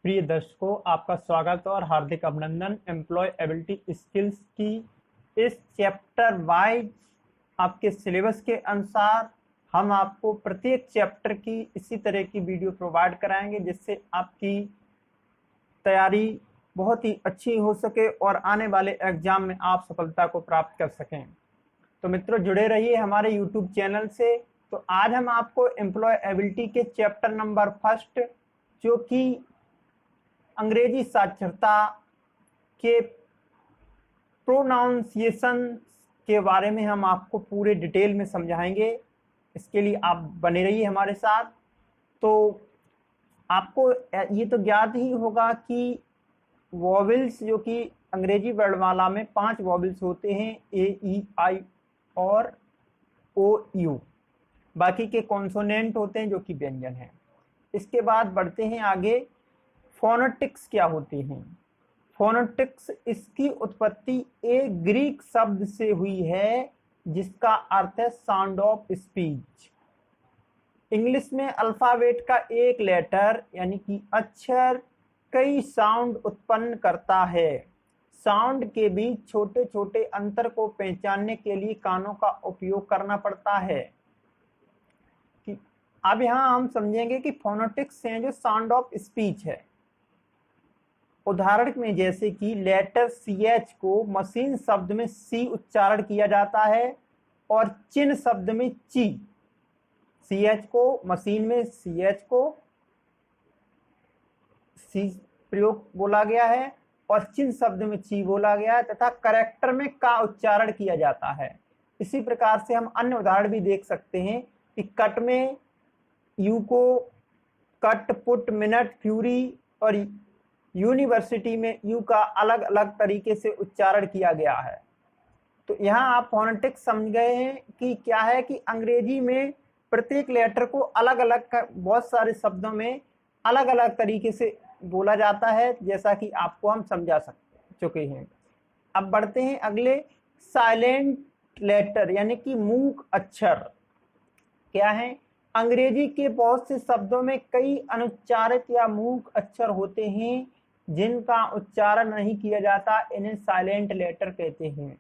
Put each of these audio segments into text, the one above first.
प्रिय दर्शकों, आपका स्वागत और हार्दिक अभिनंदन। एम्प्लॉय एबिलिटी स्किल्स की इस चैप्टर वाइज आपके सिलेबस के अनुसार हम आपको प्रत्येक चैप्टर की इसी तरह की वीडियो प्रोवाइड कराएंगे, जिससे आपकी तैयारी बहुत ही अच्छी हो सके और आने वाले एग्जाम में आप सफलता को प्राप्त कर सकें। तो मित्रों, जुड़े रहिए हमारे यूट्यूब चैनल से। तो आज हम आपको एम्प्लॉय एबिलिटी के चैप्टर नंबर फर्स्ट, जो कि अंग्रेजी साक्षरता के प्रोनाउंसिएशन के बारे में हम आपको पूरे डिटेल में समझाएंगे। इसके लिए आप बने रहिए हमारे साथ। तो आपको ये तो ज्ञात ही होगा कि वॉवेल्स, जो कि अंग्रेजी वर्णमाला में 5 वॉवेल्स होते हैं, ए, ई, आई और ओ, यू। बाकी के कॉन्सोनेंट होते हैं जो कि व्यंजन हैं। इसके बाद बढ़ते हैं आगे। फोनेटिक्स क्या होती हैं? फोनेटिक्स, इसकी उत्पत्ति एक ग्रीक शब्द से हुई है जिसका अर्थ है साउंड ऑफ स्पीच। इंग्लिश में अल्फाबेट का एक लेटर यानी कि अक्षर कई साउंड उत्पन्न करता है। साउंड के बीच छोटे छोटे अंतर को पहचानने के लिए कानों का उपयोग करना पड़ता है। अब यहाँ हम समझेंगे कि फोनेटिक्स हैं जो साउंड ऑफ स्पीच है। उदाहरण में जैसे कि लेटर CH को मशीन शब्द में C उच्चारण किया जाता है और चिन्ह शब्द में ची। CH को मशीन में CH को C प्रयोग बोला गया है और चिन्ह शब्द में ची बोला गया है, तथा करेक्टर में का उच्चारण किया जाता है। इसी प्रकार से हम अन्य उदाहरण भी देख सकते हैं कि कट में यू को कट, पुट, मिनट, फ्यूरी और यूनिवर्सिटी में यू का अलग अलग तरीके से उच्चारण किया गया है। तो यहाँ आप फोनेटिक्स समझ गए हैं कि क्या है कि अंग्रेजी में प्रत्येक लेटर को अलग अलग बहुत सारे शब्दों में अलग अलग तरीके से बोला जाता है, जैसा कि आपको हम समझा चुके हैं। अब बढ़ते हैं अगले। साइलेंट लेटर यानी कि मूक अक्षर क्या है? अंग्रेजी के बहुत से शब्दों में कई अनुच्चारित या मूक अक्षर होते हैं जिनका उच्चारण नहीं किया जाता, इन्हें साइलेंट लेटर कहते हैं।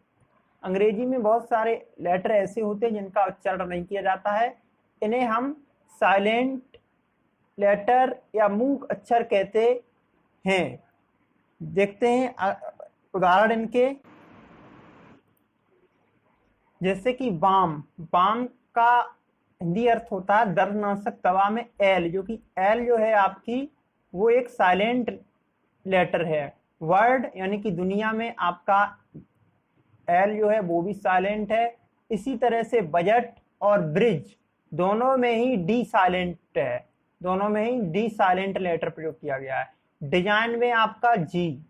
अंग्रेजी में बहुत सारे लेटर ऐसे होते हैं जिनका उच्चारण नहीं किया जाता है, इन्हें हम साइलेंट लेटर या मूक अक्षर कहते हैं। देखते हैं उदाहरण इनके। जैसे कि बाम। बाम का हिंदी अर्थ होता है दर्दनाशक दवा में एल, जो कि एल जो है आपकी वो एक साइलेंट लेटर है। वर्ड यानी कि दुनिया में आपका एल जो है वो भी साइलेंट है। इसी तरह से बजट और ब्रिज दोनों में ही डी साइलेंट है, दोनों में ही डी साइलेंट लेटर प्रयोग किया गया है। डिजाइन में आपका जी,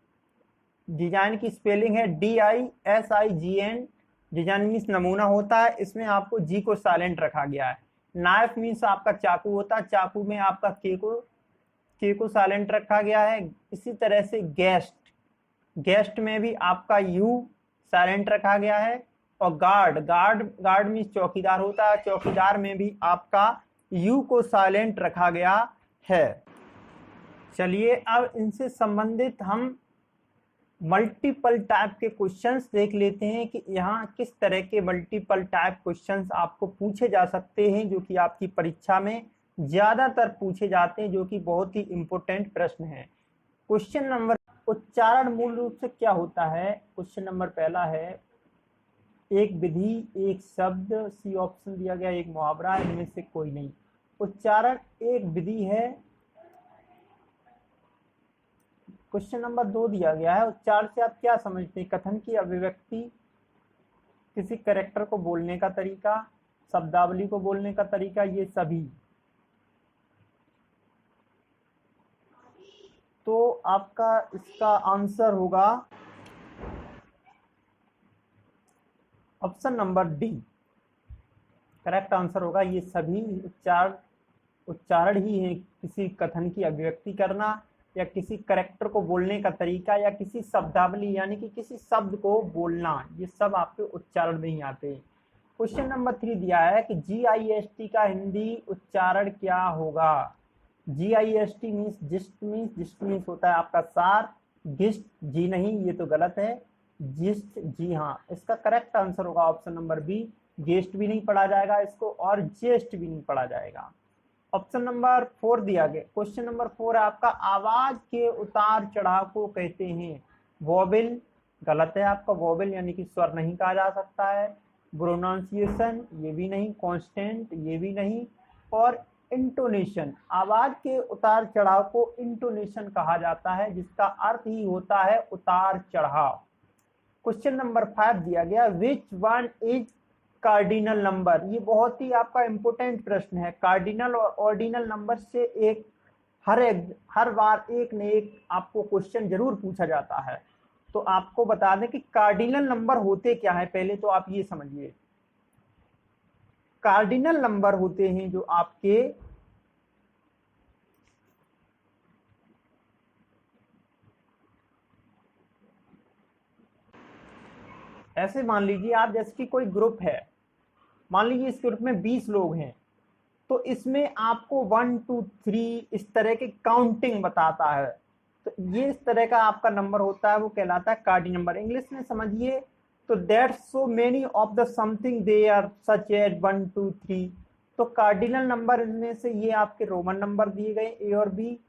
डिजाइन की स्पेलिंग है DISIGN। डिजाइन मीन्स नमूना होता है, इसमें आपको जी को साइलेंट रखा गया है। नाइफ मीन्स आपका चाकू होता है, चाकू में आपका के को साइलेंट रखा गया है। इसी तरह से गेस्ट, गेस्ट में भी आपका यू साइलेंट रखा गया है। और गार्ड मीन्स चौकीदार होता है, चौकीदार में भी आपका यू को साइलेंट रखा गया है। चलिए अब इनसे संबंधित हम मल्टीपल टाइप के क्वेश्चंस देख लेते हैं कि यहाँ किस तरह के मल्टीपल टाइप क्वेश्चंस आपको पूछे जा सकते हैं, जो कि आपकी परीक्षा में ज्यादातर पूछे जाते हैं, जो कि बहुत ही इंपॉर्टेंट प्रश्न है। क्वेश्चन नंबर, उच्चारण मूल रूप से क्या होता है? क्वेश्चन नंबर पहला है, एक विधि, एक शब्द, सी ऑप्शन दिया गया, एक मुहावरा, इनमें से कोई नहीं। उच्चारण एक विधि है। क्वेश्चन नंबर 2 दिया गया है, उच्चारण से आप क्या समझते हैं? कथन की अभिव्यक्ति, किसी कैरेक्टर को बोलने का तरीका, शब्दावली को बोलने का तरीका, ये सभी। तो आपका इसका आंसर होगा option number D, correct answer होगा। ये सभी उच्चारण ही है, किसी कथन की अभिव्यक्ति करना या किसी कैरेक्टर को बोलने का तरीका या किसी शब्दावली यानी कि किसी शब्द को बोलना, ये सब आपके उच्चारण में ही आते हैं। क्वेश्चन नंबर 3 दिया है कि GIST का हिंदी उच्चारण क्या होगा? GIST मीन्स जिस्ट मीन्स होता है आपका सार, गिस्ट जी नहीं, ये तो गलत है, जिस्ट जी हाँ। इसका करेक्ट आंसर होगा ऑप्शन नंबर बी, गेस्ट भी नहीं पढ़ा जाएगा इसको और जेस्ट भी नहीं पढ़ा जाएगा। ऑप्शन नंबर 4 दिया गया, क्वेश्चन नंबर 4 है आपका, आवाज के उतार चढ़ाव को कहते हैं वोबल, गलत है आपका, वोबल यानी कि स्वर नहीं कहा जा सकता है, प्रोनाउंसिएशन ये भी नहीं, कांस्टेंट ये भी नहीं, और इंटोनेशन, आवाज के उतार चढ़ाव को इंटोनेशन कहा जाता है जिसका अर्थ ही होता है उतार चढ़ाव। क्वेश्चन नंबर 5 दिया गया, which one is cardinal number, ये बहुत ही आपका इंपोर्टेंट प्रश्न है। कार्डिनल और ऑर्डिनल नंबर से एक हर बार एक न एक आपको क्वेश्चन जरूर पूछा जाता है। तो आपको बता दें कि कार्डिनल नंबर होते क्या है, पहले तो आप ये समझिए। कार्डिनल नंबर होते हैं जो आपके ऐसे मान लीजिए आप, जैसे कि कोई ग्रुप है, मान लीजिए इस ग्रुप में 20 लोग हैं, तो इसमें आपको 1 2 3 इस तरह की काउंटिंग बताता है, तो ये इस तरह का आपका नंबर होता है, वो कहलाता है कार्डिनल नंबर। इंग्लिश में समझिए तो that's so many of the something they are such as 1 2 3। तो कार्डिनल नंबर इनमें से ये आपके रोमन नंबर दिए गए ए और बी,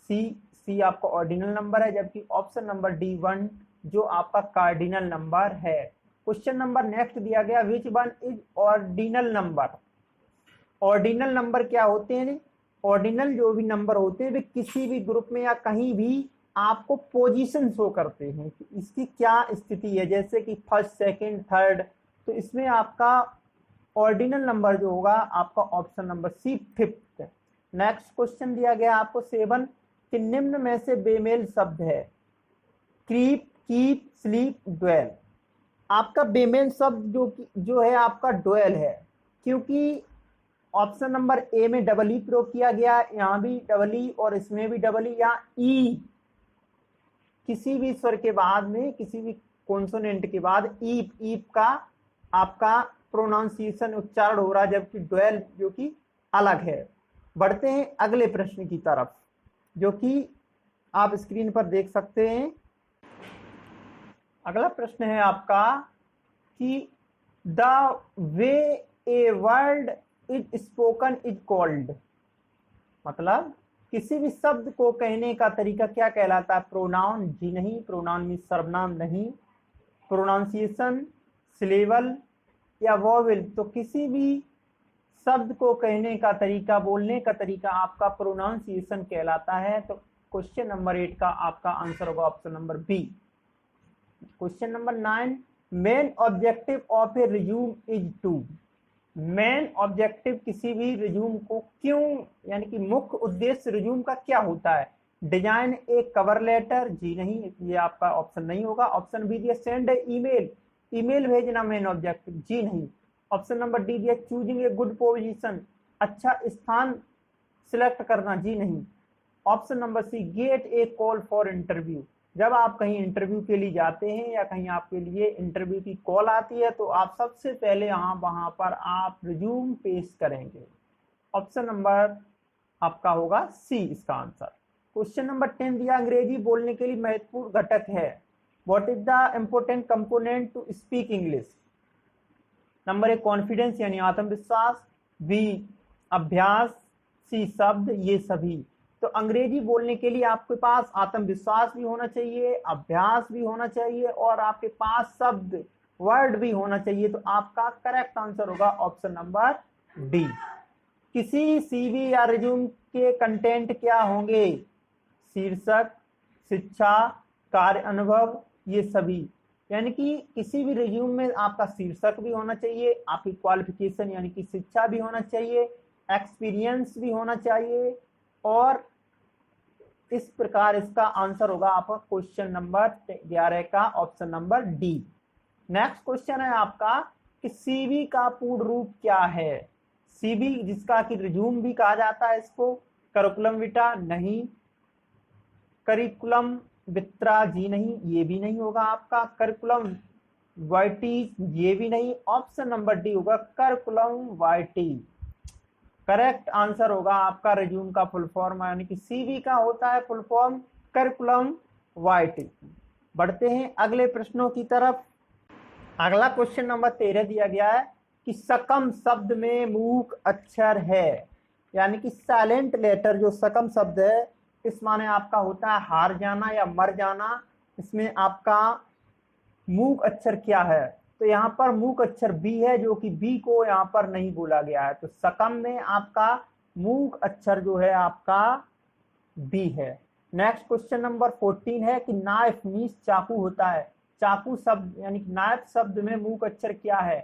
सी आपका ऑर्डिनल नंबर है, जबकि ऑप्शन नंबर डी 1 जो आपका कार्डिनल नंबर है। क्वेश्चन नंबर नेक्स्ट दिया गया, which one is ordinal number. Ordinal number क्या होते हैं, ऑर्डिनल जो भी नंबर होते हैं वे किसी भी ग्रुप में या कहीं भी आपको पोजीशन शो करते हैं कि इसकी क्या स्थिति है, जैसे कि फर्स्ट सेकंड थर्ड, तो इसमें आपका ऑर्डिनल नंबर जो होगा आपका option number C 5th। Next question दिया गया आपको 7 कि निम्न में से बेमेल शब्द है, क्रीप, कीप, स्लीप, ड्वेल। आपका बेमेल शब्द जो है आपका ड्वेल है, क्योंकि ऑप्शन नंबर ए में डबल ई प्रयोग किया गया, यहाँ भी डबल ई और इसमें भी डबल ई, यहाँ ई किसी भी स्वर के बाद में, किसी भी कॉन्सोनेंट के बाद ईप का आपका प्रोनाउंसिएशन उच्चारण हो रहा है, जबकि ड्वेल जो कि अलग है। बढ़ते हैं अगले प्रश्न की तरफ, जो कि आप स्क्रीन पर देख सकते हैं। अगला प्रश्न है आपका कि the way a word is spoken is called, मतलब किसी भी शब्द को कहने का तरीका क्या कहलाता है, प्रोनाउन जी नहीं, प्रोनाउन मीन्स सर्वनाम नहीं, प्रोनाउंसिएशन, सिलेबल या वोवेल। तो किसी भी शब्द को कहने का तरीका, बोलने का तरीका आपका प्रोनाउंसिएशन कहलाता है। तो क्वेश्चन नंबर 8 का आपका आंसर होगा option number B. Question number 9, main objective of a resume is to. Main objective किसी भी रिज्यूम को क्यों, यानी कि मुख्य उद्देश्य रिज्यूम का क्या होता है, डिजाइन ए कवर लेटर, जी नहीं, ये आपका ऑप्शन नहीं होगा। ऑप्शन बी दिया सेंड ए ईमेल, ईमेल भेजना मेन ऑब्जेक्टिव, जी नहीं। ऑप्शन नंबर डी दिया चूजिंग ए गुड पोजीशन, अच्छा स्थान सिलेक्ट करना, जी नहीं। Option number C get a call for interview, जब आप कहीं इंटरव्यू के लिए जाते हैं या कहीं आपके लिए इंटरव्यू की कॉल आती है तो आप सबसे पहले वहां पर आप रिज्यूम पेश करेंगे। ऑप्शन नंबर आपका होगा सी इसका आंसर। क्वेश्चन नंबर 10 दिया, अंग्रेजी बोलने के लिए महत्वपूर्ण घटक है, what is the important component to speak English. Number 1 confidence यानी आत्मविश्वास, बी अभ्यास, सी शब्द, ये सभी। तो अंग्रेजी बोलने के लिए आपके पास आत्मविश्वास भी होना चाहिए, अभ्यास भी होना चाहिए और आपके पास शब्द वर्ड भी होना चाहिए। तो आपका करेक्ट आंसर होगा ऑप्शन नंबर डी। किसी सीवी या रिज्यूम के कंटेंट क्या होंगे, शीर्षक, शिक्षा, कार्य अनुभव, ये सभी। यानी कि किसी भी रिज्यूम में आपका शीर्षक भी होना चाहिए, आपकी क्वालिफिकेशन यानी कि शिक्षा भी होना चाहिए, एक्सपीरियंस भी होना चाहिए, और इस प्रकार इसका आंसर होगा आपका क्वेश्चन नंबर 11 का option number D. Next question है आपका कि सीवी का पूर्ण रूप क्या है। सीवी जिसका कि रिज्यूम भी कहा जाता है इसको, करिकुलम विटा नहीं, करिकुलम वित्रा, जी नहीं, ये भी नहीं होगा आपका, करिकुलम वाइटी, ये भी नहीं। ऑप्शन नंबर डी होगा करिकुलम वाइटी। करेक्ट आंसर होगा आपका रिज्यूम का फुल फॉर्म, यानी कि सीवी का होता है फुल फॉर्म करिकुलम वाइटे। बढ़ते हैं अगले प्रश्नों की तरफ। अगला क्वेश्चन नंबर 13 दिया गया है कि सकम शब्द में मूक अक्षर है, यानी कि साइलेंट लेटर जो सकम शब्द है इस माने आपका होता है हार जाना या मर जाना। इसमें आपका मूक अक्षर क्या है? तो यहाँ पर मूक अक्षर बी है, जो कि बी को यहाँ पर नहीं बोला गया है। तो सकम में आपका मूक अक्षर जो है आपका बी है। नेक्स्ट क्वेश्चन नंबर 14 है कि नाइफ मीन्स चाकू होता है। चाकू शब्द यानी कि नाइफ शब्द में मूक अक्षर क्या है?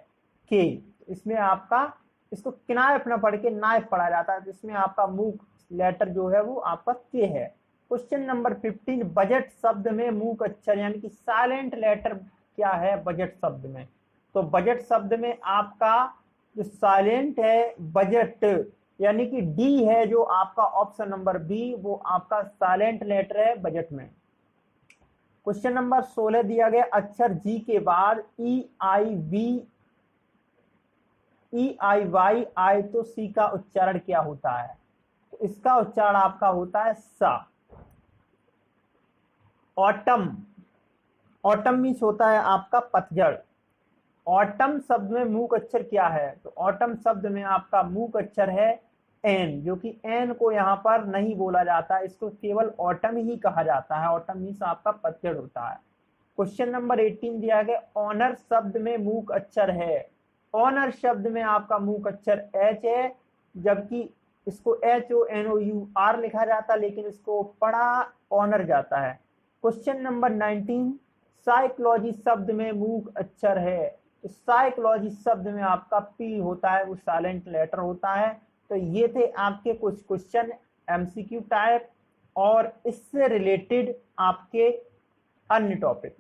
के। इसमें आपका इसको किनायफ न पढ़ के नाइफ पढ़ा जाता है, तो इसमें आपका मूक लेटर जो है वो आपका के है। क्वेश्चन नंबर 15 बजट शब्द में मूक अक्षर यानी कि साइलेंट लेटर क्या है बजट शब्द में? तो बजट शब्द में आपका जो साइलेंट है बजट यानी कि डी है, जो आपका ऑप्शन नंबर बी वो आपका साइलेंट लेटर है बजट में। क्वेश्चन नंबर 16 दिया गया अक्षर जी के बाद EIY तो सी का उच्चारण क्या होता है? तो इसका उच्चारण आपका होता है सा। ऑटम, ऑटम मीन्स होता है आपका पतझड़। ऑटम शब्द में मूक अक्षर क्या है? तो ऑटम शब्द में आपका मूक अक्षर है एन, जो कि एन को यहाँ पर नहीं बोला जाता, इसको केवल ऑटम ही कहा जाता है। ऑटम मीन्स आपका पतझड़ होता है। क्वेश्चन नंबर 18 दिया गया ऑनर शब्द में मूक अक्षर है। ऑनर शब्द में आपका मूक अक्षर एच है, जबकि इसको HONOUR लिखा जाता, लेकिन इसको पढ़ा ऑनर जाता है। क्वेश्चन नंबर 19 साइकोलॉजी शब्द में मूक अक्षर है। तो साइकोलॉजी शब्द में आपका पी होता है, वो साइलेंट लेटर होता है। तो ये थे आपके कुछ क्वेश्चन MCQ टाइप और इससे रिलेटेड आपके अन्य टॉपिक।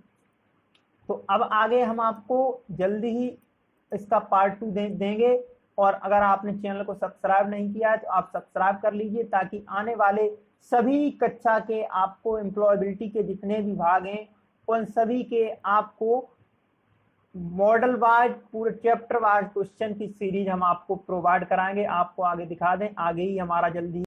तो अब आगे हम आपको जल्दी ही इसका पार्ट 2 देंगे। और अगर आपने चैनल को सब्सक्राइब नहीं किया है तो आप सब्सक्राइब कर लीजिए, ताकि आने वाले सभी कक्षा के आपको एम्प्लॉयबिलिटी के जितने भी भाग हैं उन सभी के आपको मॉडल वाइज पूरे चैप्टर वाइज क्वेश्चन की सीरीज हम आपको प्रोवाइड कराएंगे। आपको आगे दिखा दें, आगे ही हमारा जल्दी